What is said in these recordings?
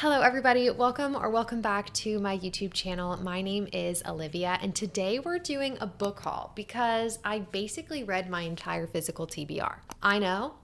Hello everybody, welcome back to my YouTube channel. My name is Olivia and today we're doing a book haul because I basically read my entire physical TBR. I know,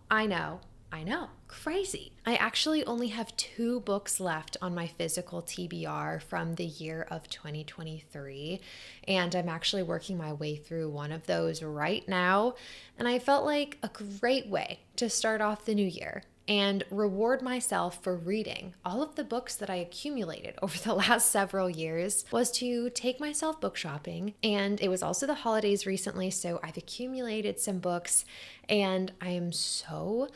crazy. I actually only have 2 books left on my physical TBR from the year of 2023 and I'm actually working my way through one of those right now, and I felt like a great way to start off the new year and reward myself for reading all of the books that I accumulated over the last several years was to take myself book shopping. And it was also the holidays recently, so I've accumulated some books and I am so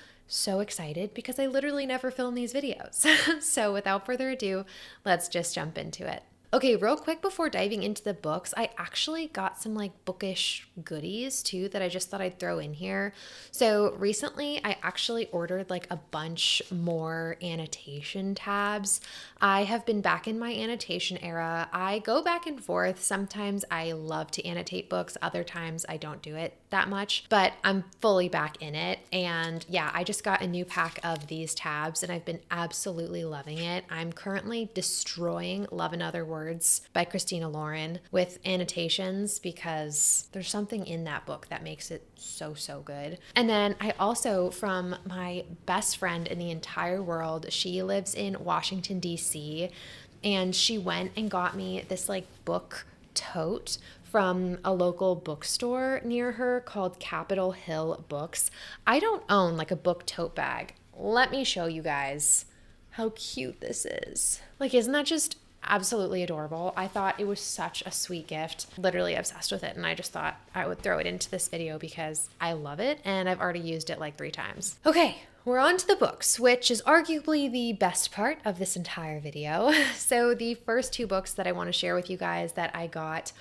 excited because I literally never film these videos. So without further ado, let's just jump into it. Okay, real quick before diving into the books, I actually got some bookish goodies too that I just thought I'd throw in here. So recently I actually ordered a bunch more annotation tabs. I have been back in my annotation era. I go back and forth. Sometimes I love to annotate books, other times I don't do it that much, but I'm fully back in it. And yeah, I just got a new pack of these tabs and I've been absolutely loving it. I'm currently destroying Love and Other Words by Christina Lauren with annotations because there's something in that book that makes it so good. And then I also, from my best friend in the entire world, she lives in Washington, D.C., and she went and got me this book tote from a local bookstore near her called Capitol Hill Books. I don't own a book tote bag. Let me show you guys how cute this is. Isn't that just absolutely adorable? I thought it was such a sweet gift. Literally obsessed with it, and I just thought I would throw it into this video because I love it and I've already used it 3 times. Okay, we're on to the books, which is arguably the best part of this entire video. So the first 2 books that I want to share with you guys that I got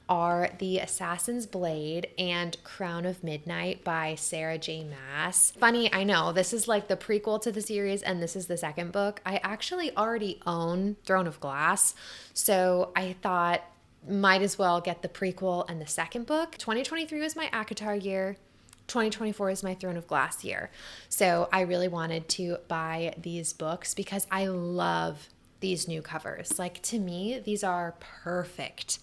are The Assassin's Blade and Crown of Midnight by Sarah J. Maas. Funny, I know, this is the prequel to the series and this is the second book. I actually already own Throne of Glass, so I thought might as well get the prequel and the second book. 2023 was my ACOTAR year. 2024 is my Throne of Glass year. So I really wanted to buy these books because I love these new covers. To me, these are perfect.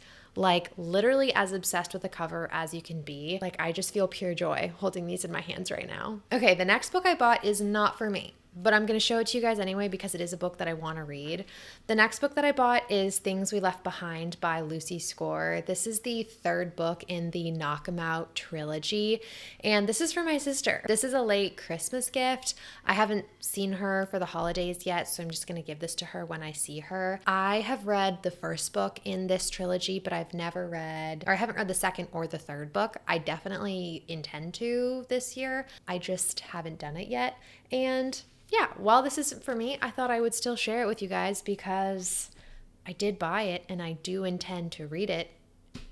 Literally as obsessed with the cover as you can be. I just feel pure joy holding these in my hands right now. Okay, the next book I bought is not for me, but I'm going to show it to you guys anyway because it is a book that I want to read. The next book that I bought is Things We Left Behind by Lucy Score. This is the 3rd book in the Knock 'Em Out trilogy, and this is for my sister. This is a late Christmas gift. I haven't seen her for the holidays yet, so I'm just going to give this to her when I see her. I have read the 1st book in this trilogy, but I haven't read the 2nd or the 3rd book. I definitely intend to this year. I just haven't done it yet, and yeah, while this isn't for me, I thought I would still share it with you guys because I did buy it and I do intend to read it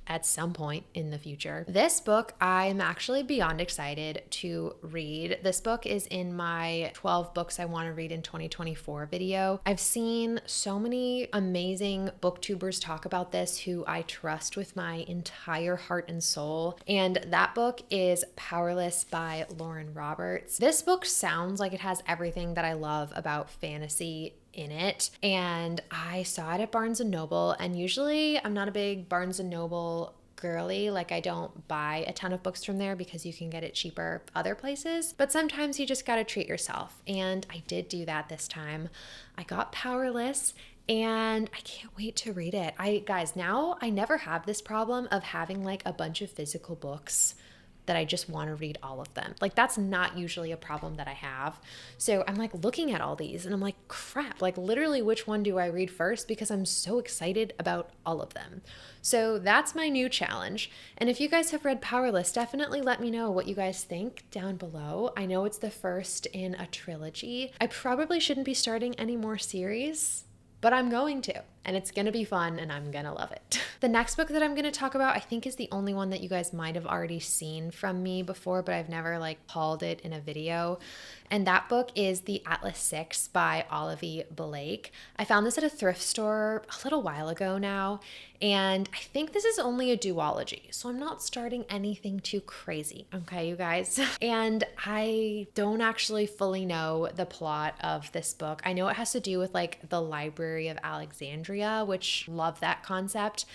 at some point in the future. This book, I'm actually beyond excited to read. This book is in my 12 books I want to read in 2024 video. I've seen so many amazing booktubers talk about this who I trust with my entire heart and soul, and that book is Powerless by Lauren Roberts. This book sounds like it has everything that I love about fantasy in it, and I saw it at Barnes & Noble, and usually I'm not a big Barnes & Noble girly. I don't buy a ton of books from there because you can get it cheaper other places, but sometimes you just gotta treat yourself, and I did do that this time. I got Powerless and I can't wait to read it. Guys, now I never have this problem of having a bunch of physical books that I just want to read all of them. That's not usually a problem that I have. So I'm looking at all these and I'm crap, literally which one do I read first because I'm so excited about all of them. So that's my new challenge. And if you guys have read Powerless, definitely let me know what you guys think down below. I know it's the first in a trilogy. I probably shouldn't be starting any more series, but I'm going to. and it's gonna be fun and I'm gonna love it. The next book that I'm gonna talk about, I think, is the only one that you guys might have already seen from me before, but I've never like hauled it in a video. And that book is The Atlas Six by Olivia Blake. I found this at a thrift store a little while ago now, and I think this is only a duology, so I'm not starting anything too crazy, okay, you guys? And I don't actually fully know the plot of this book. I know it has to do with like the Library of Alexandria, which love that concept.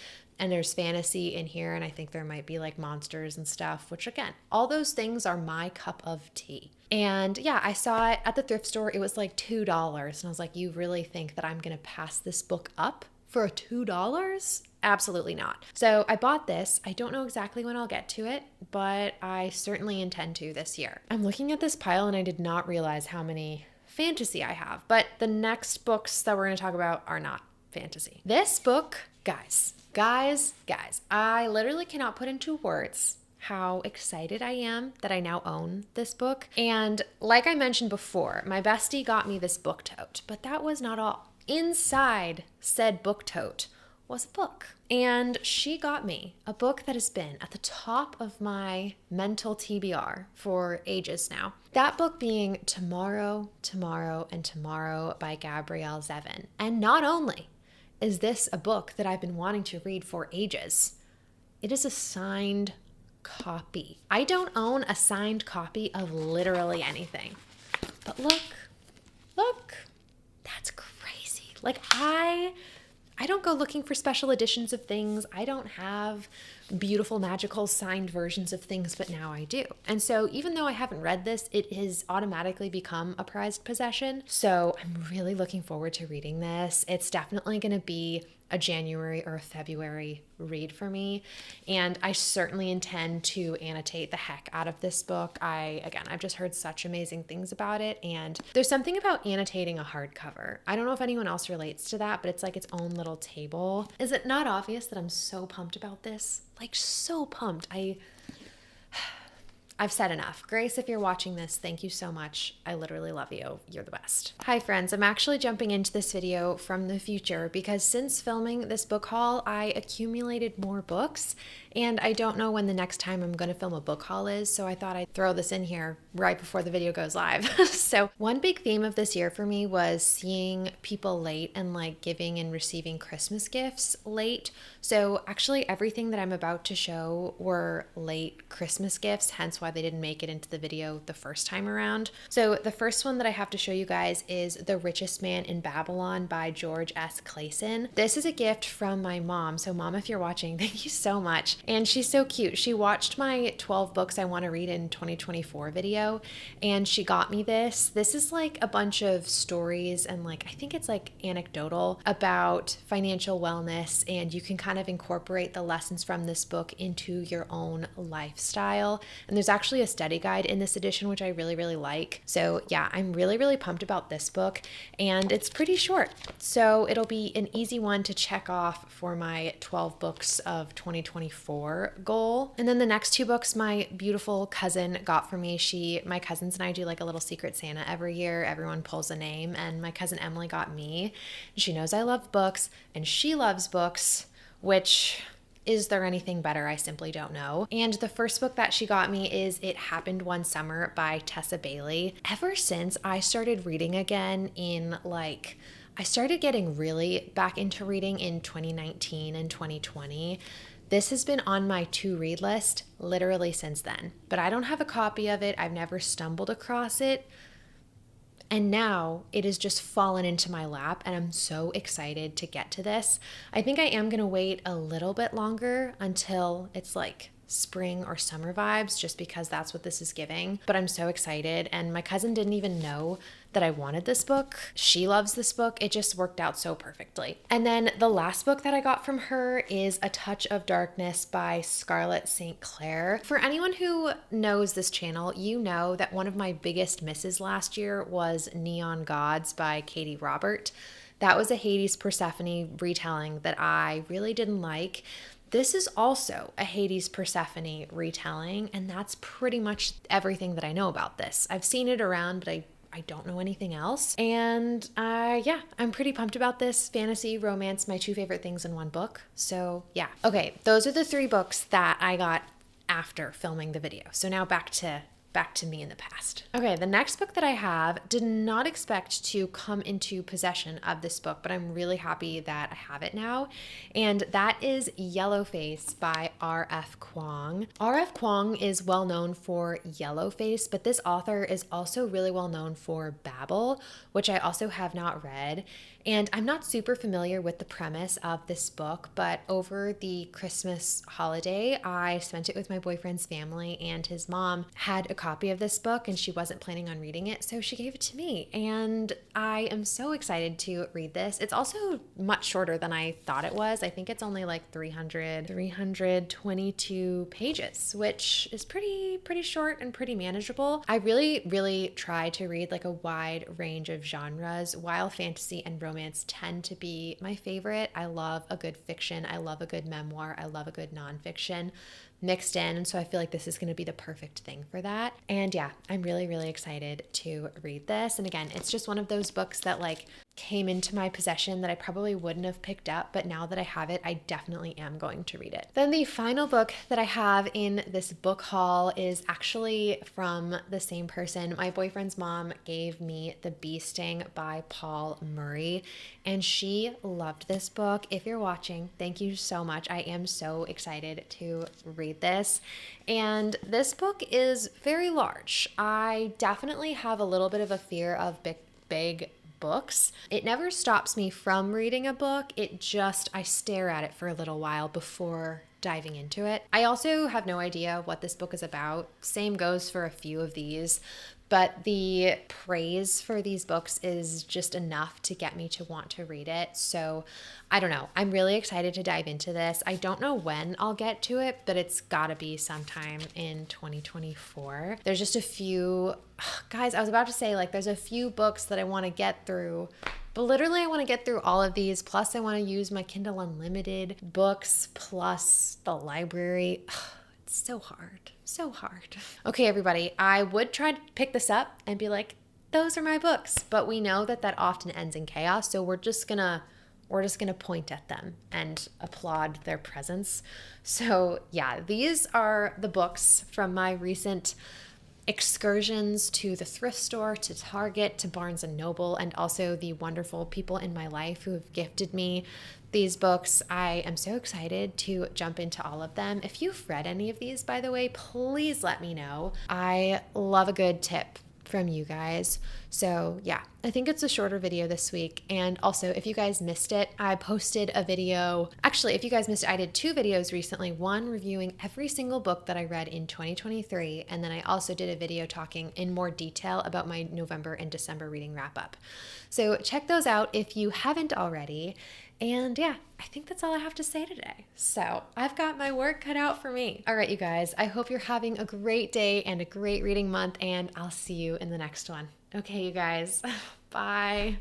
And there's fantasy in here, and I think there might be like monsters and stuff, which again, all those things are my cup of tea. And yeah, I saw it at the thrift store. It was like $2. And I was like, you really think that I'm going to pass this book up for $2? Absolutely not. So I bought this. I don't know exactly when I'll get to it, but I certainly intend to this year. I'm looking at this pile and I did not realize how many fantasy I have, but the next books that we're going to talk about are not fantasy. This book, guys, I literally cannot put into words how excited I am that I now own this book. And like I mentioned before, my bestie got me this book tote, but that was not all. Inside said book tote was a book. And she got me a book that has been at the top of my mental TBR for ages now. That book being Tomorrow, Tomorrow, and Tomorrow by Gabrielle Zevin. And not only is this a book that I've been wanting to read for ages, it is a signed copy. I don't own a signed copy of literally anything. But look, that's crazy. Like I don't go looking for special editions of things. I don't have beautiful, magical signed versions of things, but now I do. And so even though I haven't read this, it has automatically become a prized possession. So I'm really looking forward to reading this. It's definitely going to be a January or a February read for me. And I certainly intend to annotate the heck out of this book. I've just heard such amazing things about it. And there's something about annotating a hardcover. I don't know if anyone else relates to that, but it's like its own little table. Is it not obvious that I'm so pumped about this? Like so pumped. I've said enough. Grace, if you're watching this, thank you so much. I literally love you. You're the best. Hi friends, I'm actually jumping into this video from the future because since filming this book haul, I accumulated more books and I don't know when the next time I'm going to film a book haul is, so I thought I'd throw this in here right before the video goes live. So one big theme of this year for me was seeing people late and like giving and receiving Christmas gifts late. So actually everything that I'm about to show were late Christmas gifts, hence why they didn't make it into the video the first time around. So the first one that I have to show you guys is The Richest Man in Babylon by George S. Clason. This is a gift from my mom. So mom, if you're watching, thank you so much. And she's so cute. She watched my 12 books I want to read in 2024 video and she got me this. This is like a bunch of stories and like, I think it's like anecdotal about financial wellness, and you can kind of incorporate the lessons from this book into your own lifestyle. And there's actually a study guide in this edition, which I really, really like. So yeah, I'm really, really pumped about this book and it's pretty short. So it'll be an easy one to check off for my 12 books of 2024 goal. And then the next two books my beautiful cousin got for me. My cousins and I do like a little secret Santa every year. Everyone pulls a name, and my cousin Emily got me. She knows I love books and she loves books, which is there anything better? I simply don't know. And the first book that she got me is It Happened One Summer by Tessa Bailey. Ever since I started reading again I started getting really back into reading in 2019 and 2020. This has been on my to-read list literally since then, but I don't have a copy of it. I've never stumbled across it. And now it has just fallen into my lap and I'm so excited to get to this. I think I am going to wait a little bit longer until it's like spring or summer vibes, just because that's what this is giving. But I'm so excited, and my cousin didn't even know that I wanted this book. She loves this book. It just worked out so perfectly. And then the last book that I got from her is A Touch of Darkness by Scarlett St. Clair. For anyone who knows this channel, you know that one of my biggest misses last year was Neon Gods by Katie Robert. That was a Hades Persephone retelling that I really didn't like. This is also a Hades Persephone retelling, and that's pretty much everything that I know about this. I've seen it around, but I don't know anything else. And yeah, I'm pretty pumped about this. Fantasy, romance, my two favorite things in one book. So yeah. Okay, those are the 3 books that I got after filming the video. So now back to me in the past. Okay, the next book that I have, did not expect to come into possession of this book, but I'm really happy that I have it now. And that is Yellowface by R.F. Kuang. R.F. Kuang is well known for Yellowface, but this author is also really well known for Babel, which I also have not read. And I'm not super familiar with the premise of this book, but over the Christmas holiday, I spent it with my boyfriend's family, and his mom had a copy of this book and she wasn't planning on reading it, so she gave it to me. And I am so excited to read this. It's also much shorter than I thought it was. I think it's only like 322 pages, which is pretty short and pretty manageable. I really try to read like a wide range of genres, while fantasy and romance tend to be my favorite. I love a good fiction. I love a good memoir. I love a good nonfiction mixed in. And so I feel like this is going to be the perfect thing for that. And yeah, I'm really excited to read this. And again, it's just one of those books that like came into my possession that I probably wouldn't have picked up, but now that I have it, I definitely am going to read it. Then the final book that I have in this book haul is actually from the same person. My boyfriend's mom gave me The Bee Sting by Paul Murray, and she loved this book. If you're watching, thank you so much. I am so excited to read this. And this book is very large. I definitely have a little bit of a fear of big books. It never stops me from reading a book. I stare at it for a little while before diving into it. I also have no idea what this book is about. Same goes for a few of these, but the praise for these books is just enough to get me to want to read it. So I don't know. I'm really excited to dive into this. I don't know when I'll get to it, but it's gotta be sometime in 2024. There's just a few, guys, I was about to say like there's a few books that I want to get through, but literally I want to get through all of these. Plus I want to use my Kindle Unlimited books plus the library. It's so hard. So hard. Okay, everybody, I would try to pick this up and be like, those are my books, but we know that that often ends in chaos. So we're just gonna point at them and applaud their presence. So yeah, these are the books from my recent excursions to the thrift store, to Target, to Barnes and Noble, and also the wonderful people in my life who have gifted me these books. I am so excited to jump into all of them. If you've read any of these, by the way, please let me know. I love a good tip from you guys. So yeah, I think it's a shorter video this week. And also, if you guys missed it, I posted a video. Actually, if you guys missed it, I did 2 videos recently, one reviewing every single book that I read in 2023. And then I also did a video talking in more detail about my November and December reading wrap up. So check those out if you haven't already. And yeah, I think that's all I have to say today. So I've got my work cut out for me. All right, you guys, I hope you're having a great day and a great reading month, and I'll see you in the next one. Okay, you guys, bye.